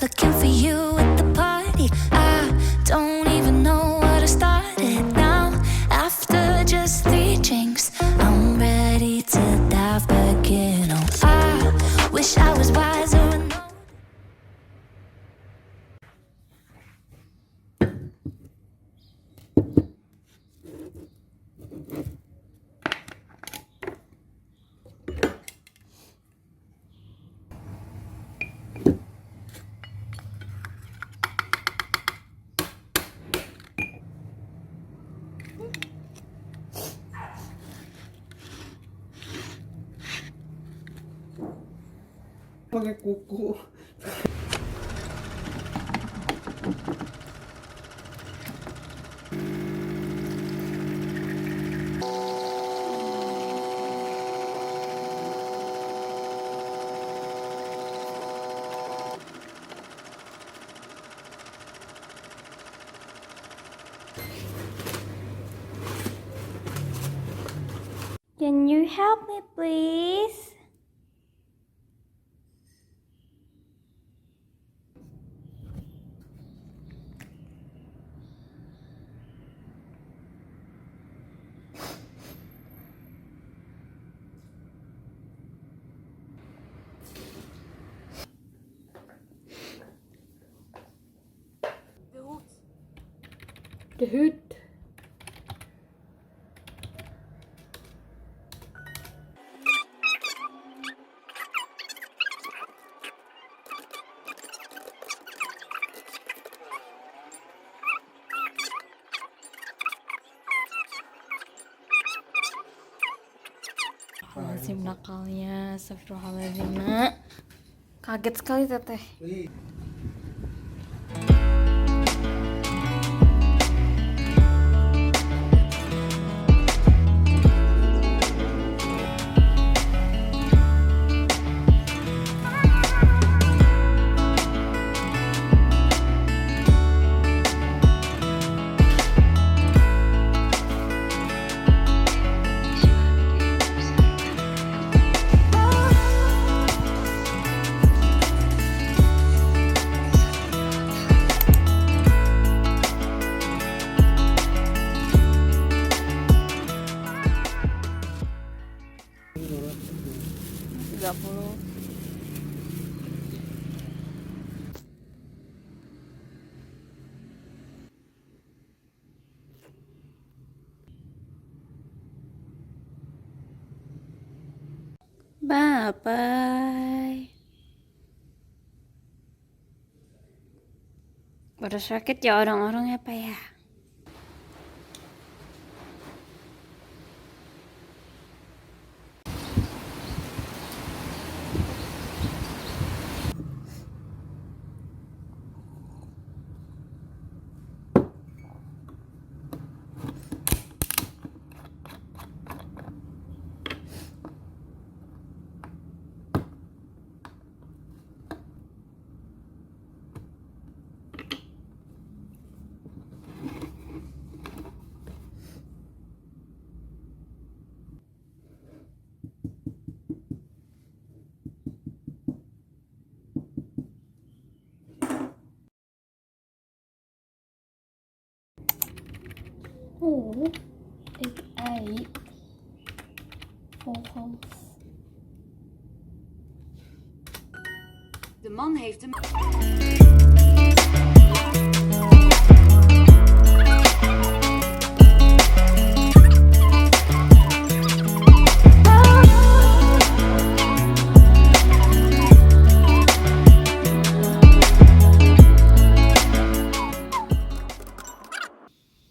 looking for you at the party. I don't even know what I started now. After just 3 drinks, I'm ready to dive back in. Oh, I wish I was wiser and know. pakai kuku. Can you help me, please? De hoed. Astagfirullahaladzim, nakalnya. Astagfirullahaladzim, nak. Kaget sekali teteh. Bye-bye. Pada sakit ya orang-orang ya, Pak ya? Oh, it ate 4 holes. De man heeft hem.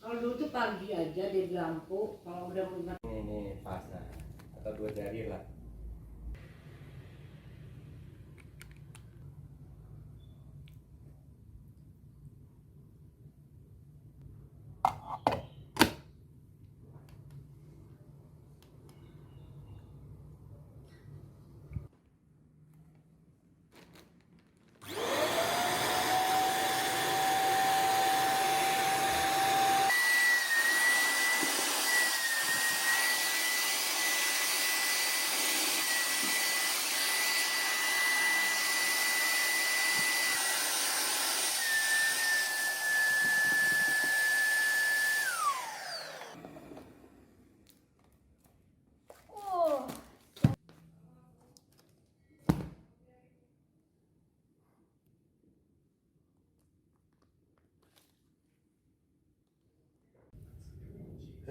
Kalau dulu tuh pagi aja dia di lampu, kalau udah mulai Ini pas nah, atau 2 jari lah.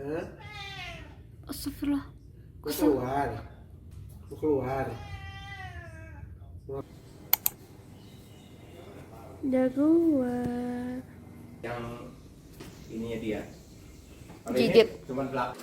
Hah? Astagfirullah. Mau keluar? Mau keluar? Jaguar. Yang ininya dia. Kalau Gigit. ini cuma belakang.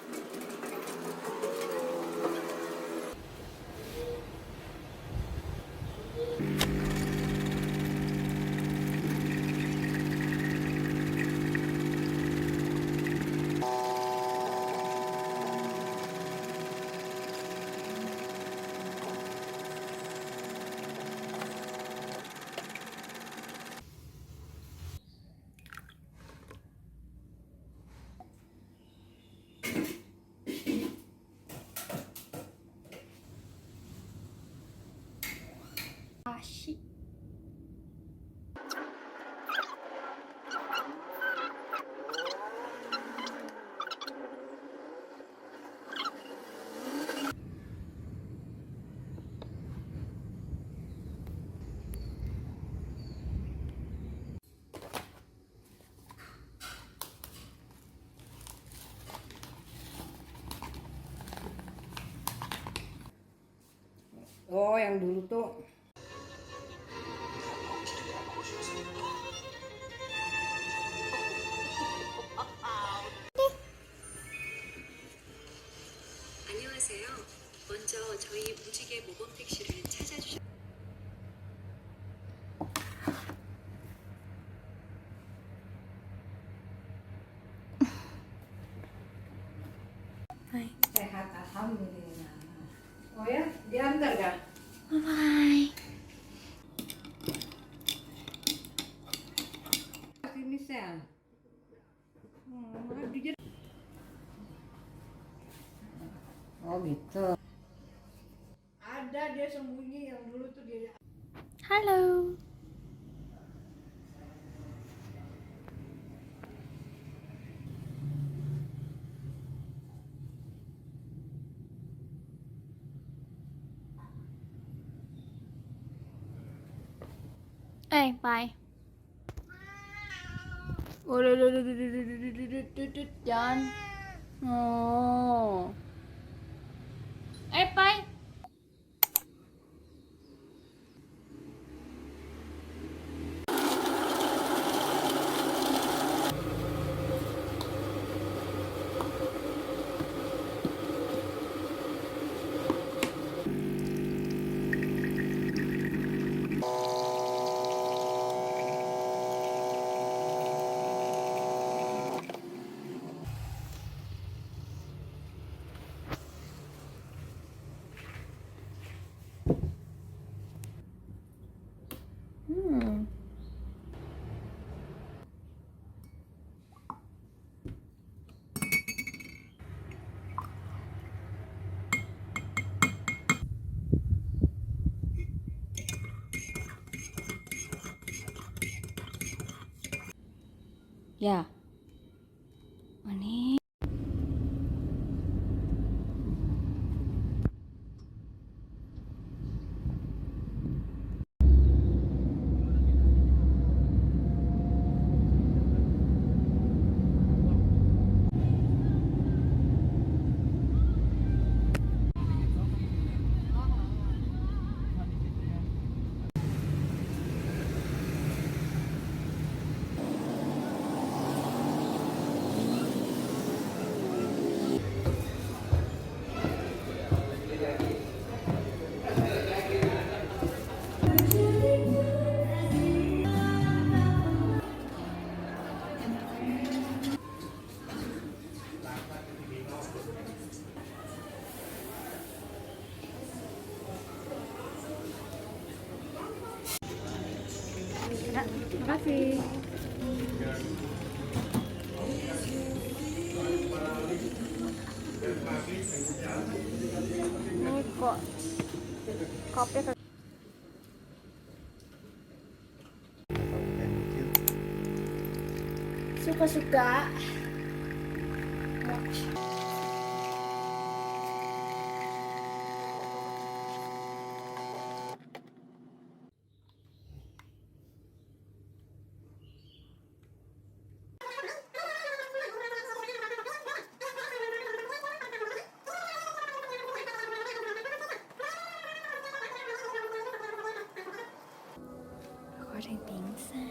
Asyik. Oh, yang dulu tuh. 안녕하세요. 먼저 저희 무지개 모범 택시를 찾아주셨. Sehat, alhamdulillah. Oh ya, diantar kah? Bye. Sini sel. Oh gitu. Ada dia sembunyi yang dulu tuh dia. Halo. Bye. Jangan. Oh. Bye. Ya. Ini. Makasih. Ini kok kopi suka-suka. ada yang pingsan.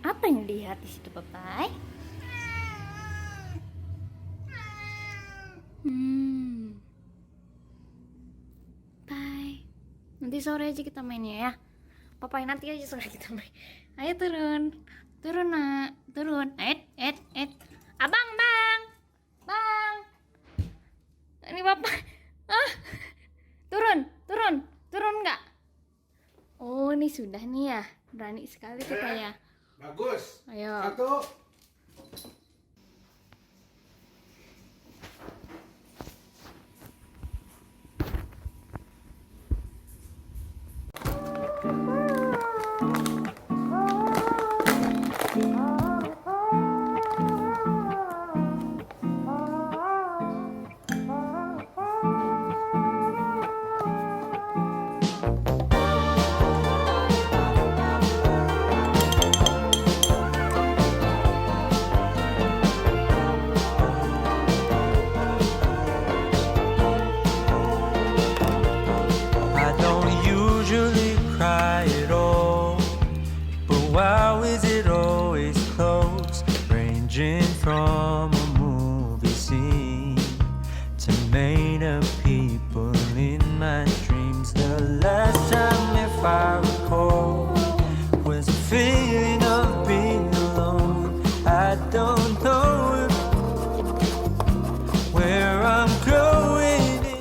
Apa yang dilihat di situ, Papai? Bye. Nanti sore aja kita mainnya ya. Papai, nanti aja sore kita main. Ayo turun. Turun, Nak. Turun. Abang, Bang. Bang. Ini Bapak. Turun. Turun nggak? Oh, ini sudah nih ya. Berani sekali kita ya. Bagus. Ayo. 1. I don't usually cry at all, but wow, is it always close, ranging from a movie scene to made up people in my dreams. The last time, if I recall, was a feeling of being alone. I don't know where I'm growing in.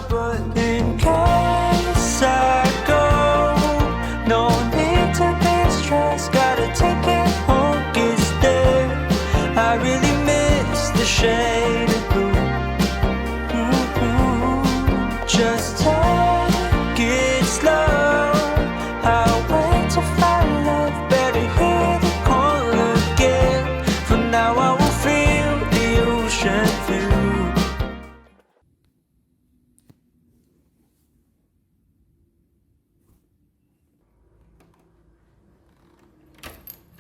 But in case I go, no need to be stressed. Gotta take it home, get there. I really miss the shade of blue. Just take it slow. I'll wait to find love. Better hear the call again. For now I will feel the ocean view.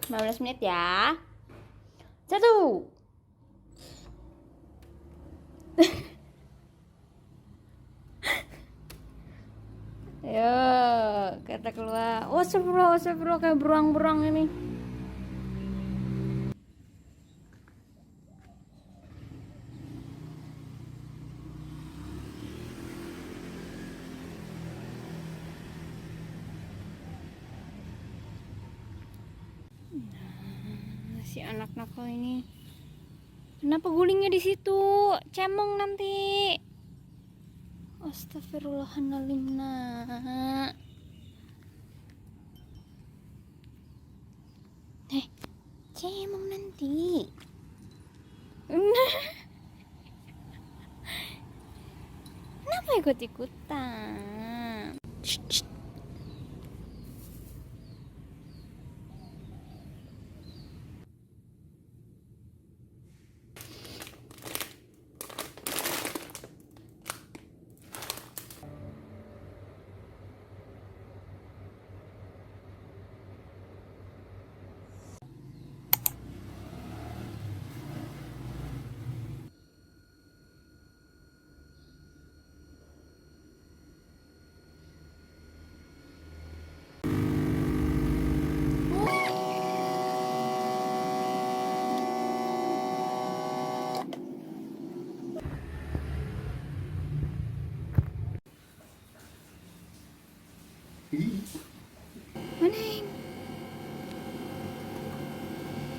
15 menit ya. 1. Ayo, kita keluar. Oh, sepro kayak beruang-beruang ini. Si anak nakal ini. Kenapa gulingnya di situ? Cemong nanti. Astagfirullahaladzim, nak. Cemong nanti. Kenapa ikut-ikutan? Morning.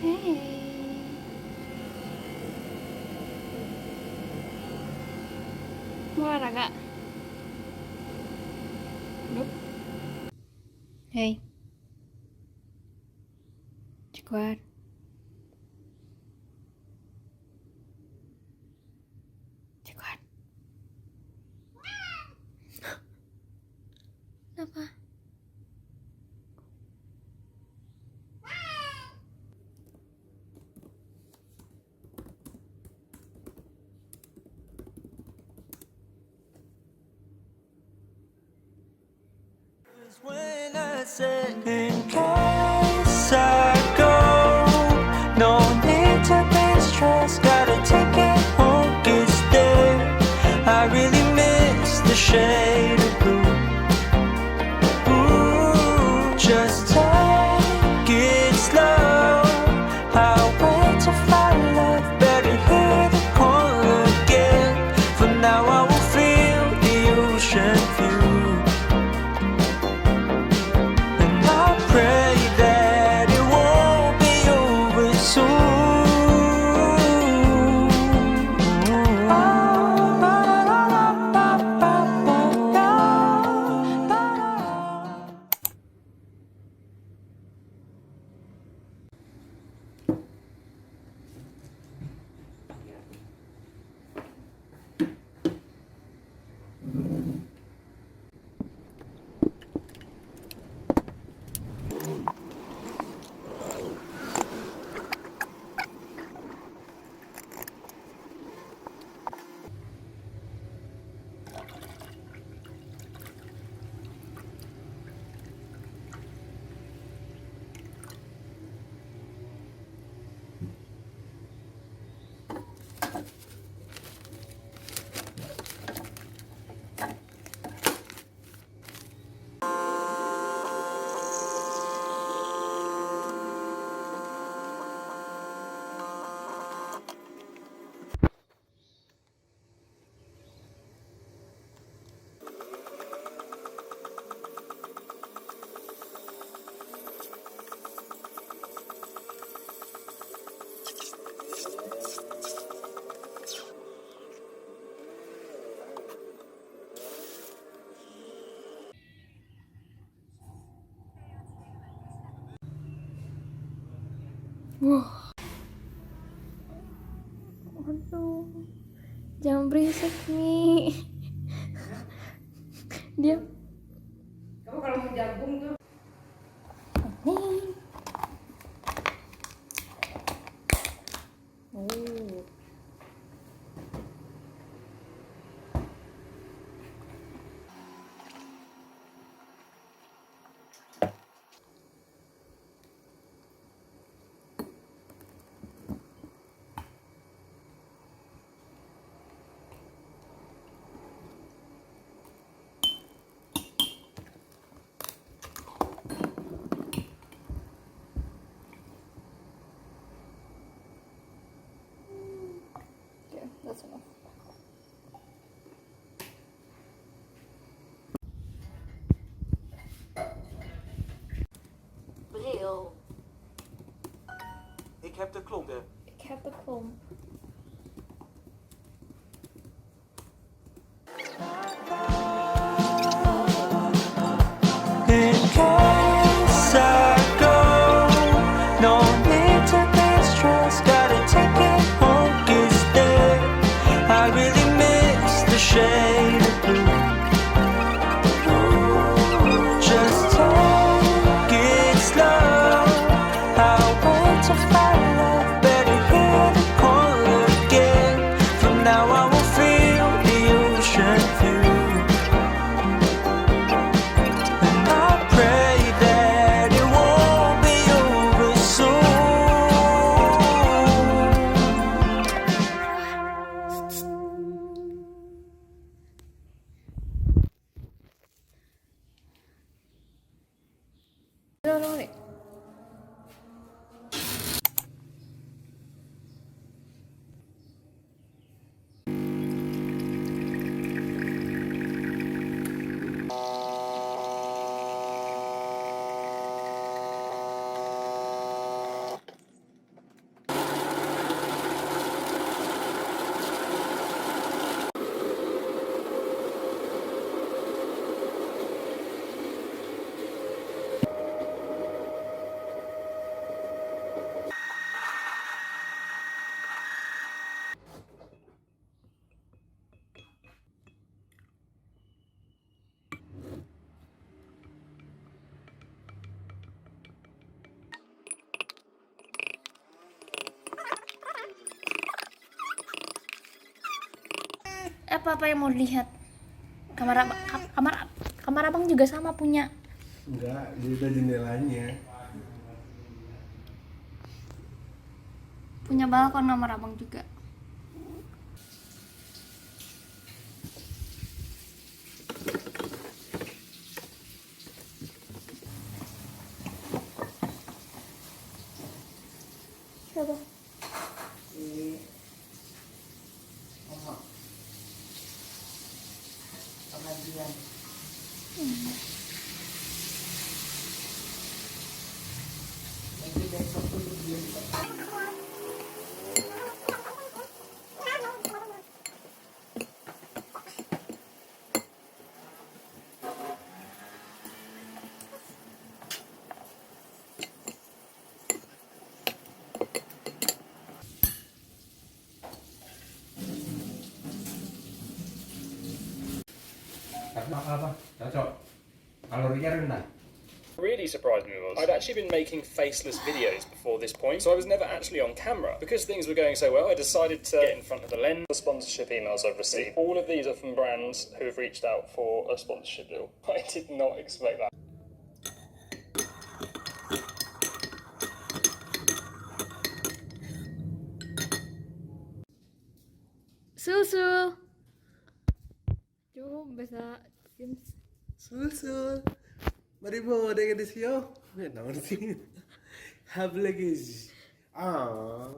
Hey. Mau olahraga? Nope. Hey. Cekuar. Cekuar. Kenapa? When I said in case I go, no need to be stressed. Gotta take it home, get there. I really miss the shade of blue. Ooh, just take it slow. I'll wait to find love. Better hear the call again. For now I will feel the ocean view. Pray that it won't be over soon. Aduh. Jangan berisik nih. Diam. Kamu kalau mau jagung tuh Nih. Oh. Okay, that's enough. Bril. Ik heb de klompen. Ik heb de klomp. In case I go, no need to be stressed. Gotta take it home, get there. I really miss the shade of blue. Just take it slow. I'll wait to find love. Better hear the call apa yang mau dilihat? Kamar abang juga sama punya. Enggak, dia ada jendelanya. Punya balkon kamar abang juga. Coba. Pengajian. Nanti besok tuh dia apa? Cocok. Kalorinya rendah. Really surprised me was I'd actually been making faceless videos before this point, so I was never actually on camera. Because things were going so well, I decided to get in front of the lens. The sponsorship emails I've received, all of these are from brands who have reached out for a sponsorship deal. I did not expect that. Susu. Coba bahasa Sims. Sul. Mari bawa dengan desio. Nomor sih. Have lagi. Ah.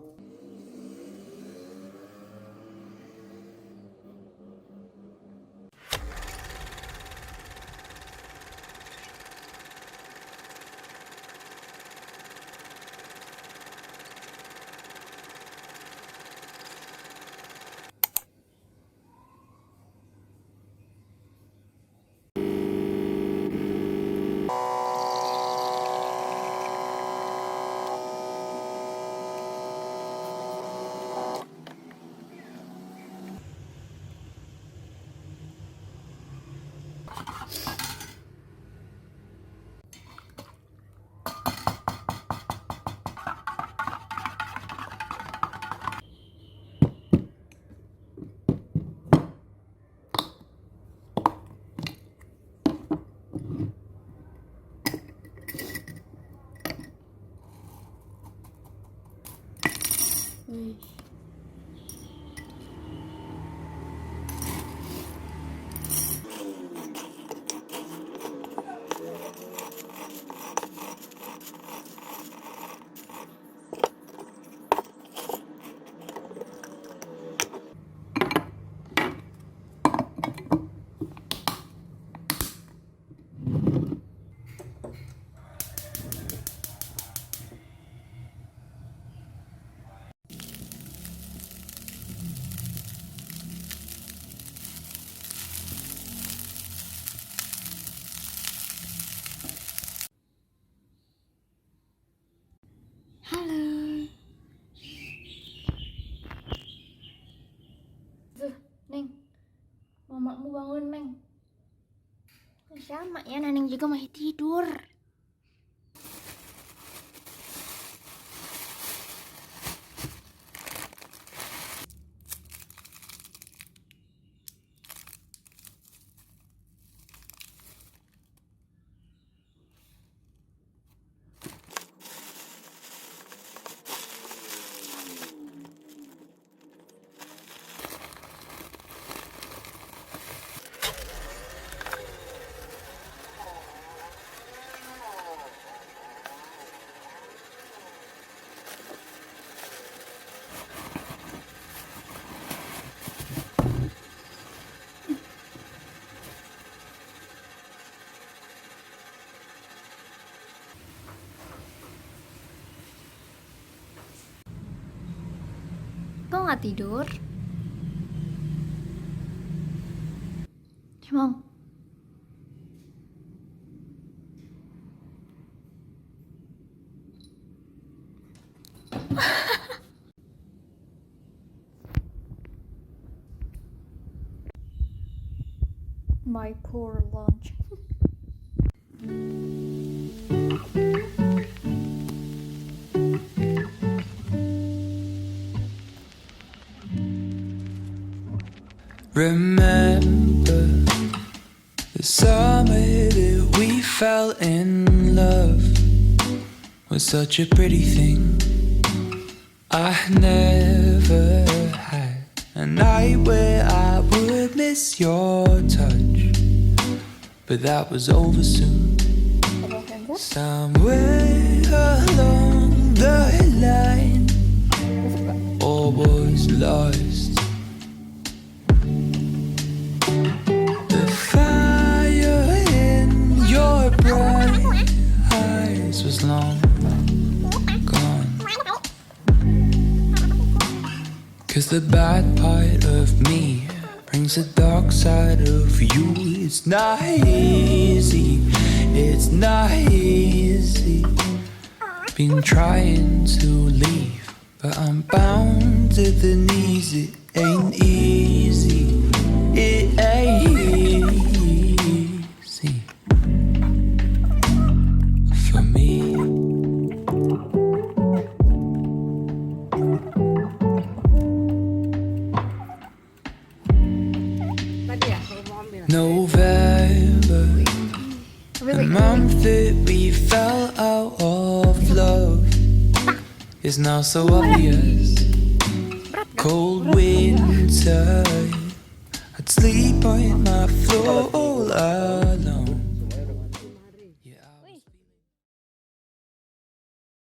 Halo. Tuh, Neng. Mamamu bangun, Neng. Sama ya, Neneng juga masih tidur. Kok nggak tidur? Emang? My poor lunch. Remember the summer that we fell in love was such a pretty thing. I never had a night where I would miss your touch, but that was over soon. Somewhere along the line, all was lost. The fire in your bright eyes was long gone. 'Cause the bad part of me brings the dark side of you. It's not easy, it's not easy. Been trying to leave, but I'm bound to the knees. It ain't easy, it ain't easy for me. November, the month that we fell out of love, is now so obvious. Cold winter, I'd sleep on my floor all